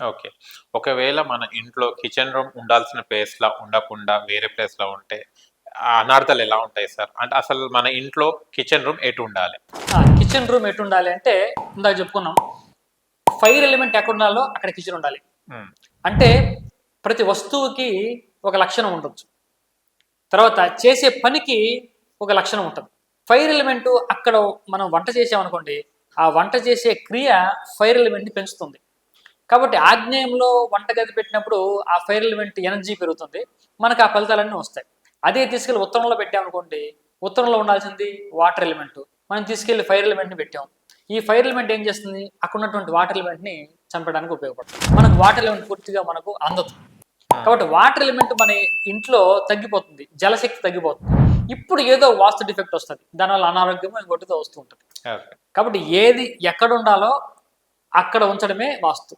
Okay. ఒకవేళ మన ఇంట్లో కిచెన్ రూమ్ ఉండాల్సిన ప్లేస్‌లా ఉండకుండా వేరే ప్లేస్‌లో ఉంటే అనార్థాలు ఎలా ఉంటాయి సార్? అంటే అసలు మన ఇంట్లో కిచెన్ రూమ్ ఎటుండాలి? కిచెన్ రూమ్ ఎటుండాలి అంటే, ఇందాక చెప్పుకున్నాం. ఫైర్ ఎలిమెంట్ ఎక్కడుండాలో అక్కడ కిచెన్ ఉండాలి. హ్మ్. అంటే ప్రతి వస్తువుకి ఒక లక్షణం ఉండొచ్చు. తర్వాత చేసే పనికి ఒక లక్షణం ఉంటుంది. ఫైర్ ఎలిమెంట్ అక్కడ మనం వంట చేసామనుకోండి, ఆ వంట చేసే క్రియ ఫైర్ ఎలిమెంట్‌ని పెంచుతుంది. కాబట్టి ఆగ్నేయంలో వంటగది పెట్టినప్పుడు ఆ ఫైర్ ఎలిమెంట్ ఎనర్జీ పెరుగుతుంది. మనకు ఆ ఫలితాలన్నీ వస్తాయి. అదే తీసుకెళ్ళి ఉత్తరంలో పెట్టామనుకోండి, ఉత్తరంలో ఉండాల్సింది వాటర్ ఎలిమెంట్. మనం తీసుకెళ్ళి ఫైర్ ఎలిమెంట్‌ని పెట్టాం. ఈ ఫైర్ ఎలిమెంట్ ఏం చేస్తుంది? అక్కడ ఉన్నటువంటి వాటర్ ఎలిమెంట్‌ని చంపడానికి ఉపయోగపడుతుంది. మనకు వాటర్ ఎలిమెంట్ పూర్తిగా మనకు అందదు. హ్మ్. కాబట్టి వాటర్ ఎలిమెంట్ మన ఇంట్లో తగ్గిపోతుంది. జలశక్తి తగ్గిపోతుంది. ఇప్పుడు ఏదో వాస్తు డిఫెక్ట్ వస్తది. దానివల్ల అనారోగ్యము ఇంకోటితో వస్తూ ఉంటుంది. ఓకే. కాబట్టి ఏది ఎక్కడ ఉండాలో అక్కడ ఉంచడమే వాస్తు.